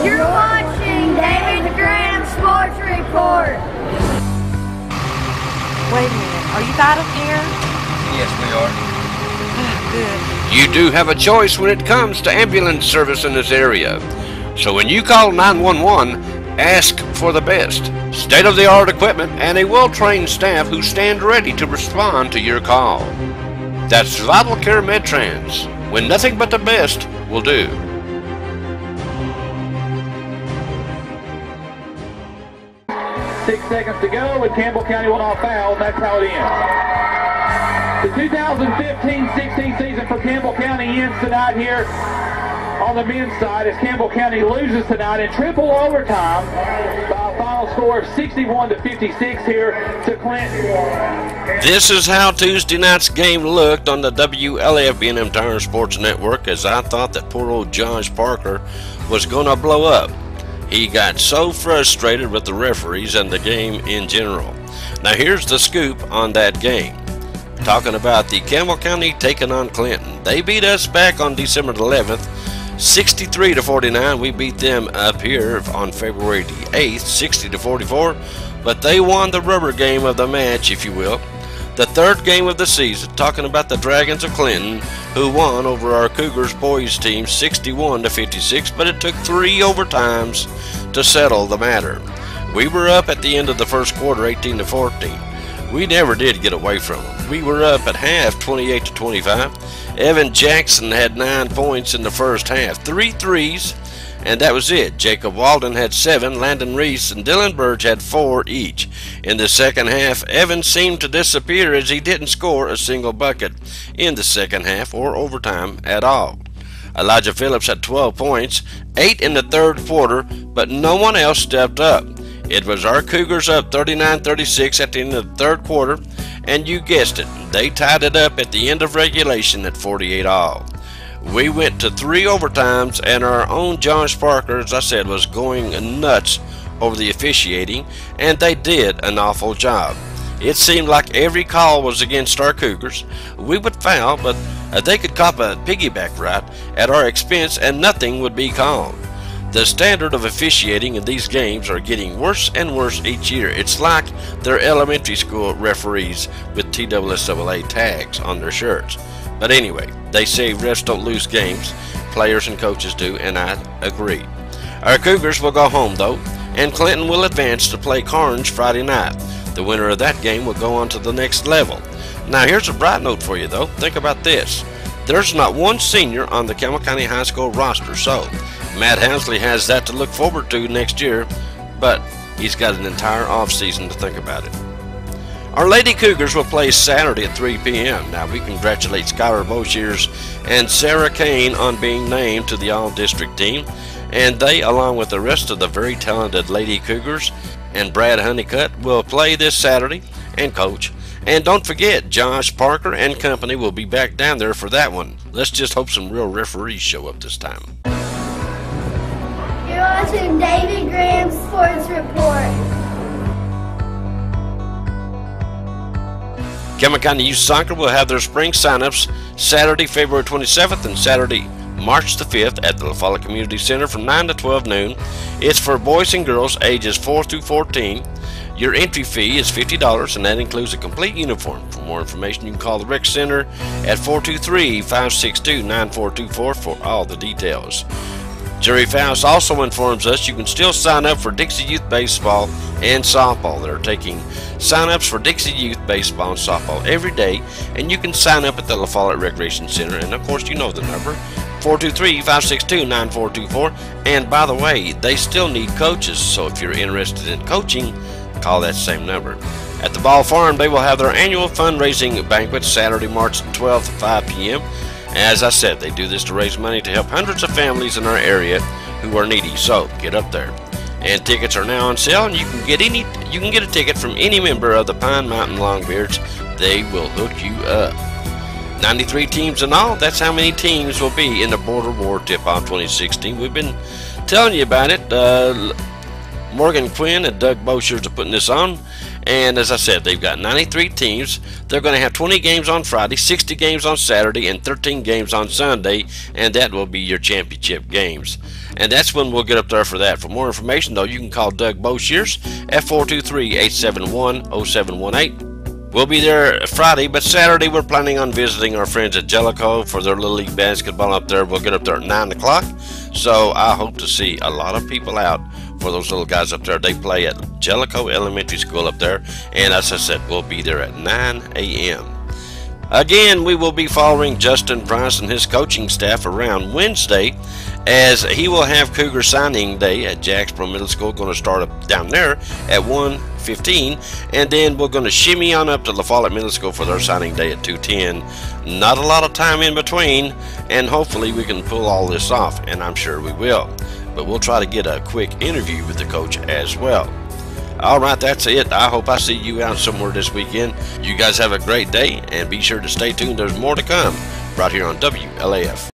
You're watching David Graham Sports Report. Wait a minute, are you got them here? Yes, we are. Good. You do have a choice when it comes to ambulance service in this area. So when you call 911, ask for the best. State-of-the-art equipment and a well-trained staff who stand ready to respond to your call. That's Vital Care MedTrans, when nothing but the best will do. Six seconds to go, and Campbell County will not foul, and that's how it ends. The 2015-16 season for Campbell County ends tonight here on the men's side as Campbell County loses tonight in triple overtime by a final score of 61-56 here to Clinton. This is how Tuesday night's game looked on the WLAF-BNM Tire Sports Network, as I thought that poor old Josh Parker was going to blow up. He got so frustrated with the referees and the game in general. Now here's the scoop on that game. Talking about the Campbell County taking on Clinton. They beat us back on December 11th, 63-49. We beat them up here on February the 8th, 60-44. But they won the rubber game of the match, if you will. The third game of the season, talking about the Dragons of Clinton, who won over our Cougars boys team 61-56, but it took 3 overtimes to settle the matter. We were up at the end of the first quarter 18-14. We never did get away from them. We were up at half 28-25. Evan Jackson had 9 points in the first half, 3 threes, and that was it. Jacob Walden had 7, Landon Reese and Dylan Burge had 4 each. In the second half, Evan seemed to disappear as he didn't score a single bucket in the second half or overtime at all. Elijah Phillips had 12 points, 8 in the third quarter, but no one else stepped up. It was our Cougars up 39-36 at the end of the third quarter, and you guessed it, they tied it up at the end of regulation at 48 all. We went to 3 overtimes, and our own Josh Parker, as I said, was going nuts over the officiating, and they did an awful job. It seemed like every call was against our Cougars. We would foul, but they could cop a piggyback right at our expense, and nothing would be called. The standard of officiating in these games are getting worse and worse each year. It's like they're elementary school referees with TSSAA tags on their shirts. But anyway, they say refs don't lose games, players and coaches do, and I agree. Our Cougars will go home though, and Clinton will advance to play Carnes Friday night. The winner of that game will go on to the next level. Now here's a bright note for you though. Think about this. There's not one senior on the Campbell County High School roster, so Matt Hansley has that to look forward to next year, but he's got an entire offseason to think about it. Our Lady Cougars will play Saturday at 3 p.m. Now we congratulate Skylar Boshears and Sarah Kane on being named to the All-District team, and they, along with the rest of the very talented Lady Cougars and Brad Honeycutt, will play this Saturday and coach. And don't forget, Josh Parker and company will be back down there for that one. Let's just hope some real referees show up this time. You're watching David Graham Sports Report. Campbell County Youth Soccer will have their spring signups Saturday, February 27th and Saturday, March the 5th at the La Follette Community Center from 9 to 12 noon. It's for boys and girls ages 4 through 14. Your entry fee is $50, and that includes a complete uniform. For more information, you can call the Rec Center at 423-562-9424 for all the details. Jerry Faust also informs us you can still sign up for Dixie Youth Baseball and Softball. They're taking sign-ups for Dixie Youth Baseball and Softball every day, and you can sign up at the La Follette Recreation Center, and of course you know the number, 423-562-9424. And by the way, they still need coaches, so if you're interested in coaching, call that same number. At the Ball Farm, they will have their annual fundraising banquet Saturday, March 12th at 5 p.m. As I said, they do this to raise money to help hundreds of families in our area who are needy, so get up there. And tickets are now on sale, and you can get a ticket from any member of the Pine Mountain Longbeards. They will hook you up. 93 teams in all. That's how many teams will be in the Border War Tip-Off 2016. We've been telling you about it. Morgan Quinn and Doug Boshears are putting this on, And as I said, they've got 93 teams. They're going to have 20 games on Friday, 60 games on Saturday, and 13 games on Sunday, and that will be your championship games. And that's when we'll get up there for that. For more information, though, you can call Doug Boshears at 423-871-0718. We'll be there Friday, but Saturday we're planning on visiting our friends at Jellicoe for their Little League basketball up there. We'll get up there at 9 o'clock, so I hope to see a lot of people out for those little guys up there. They play at Jellicoe Elementary School up there, and as I said, we'll be there at 9 a.m. Again, we will be following Justin Price and his coaching staff around Wednesday, as he will have Cougar signing day at Jacksboro Middle School, going to start up down there at 1:15, and then we're going to shimmy on up to La Follette Middle School for their signing day at 2:10. Not a lot of time in between, and hopefully we can pull all this off, and I'm sure we will. But we'll try to get a quick interview with the coach as well. All right, that's it. I hope I see you out somewhere this weekend. You guys have a great day, and be sure to stay tuned. There's more to come right here on WLAF.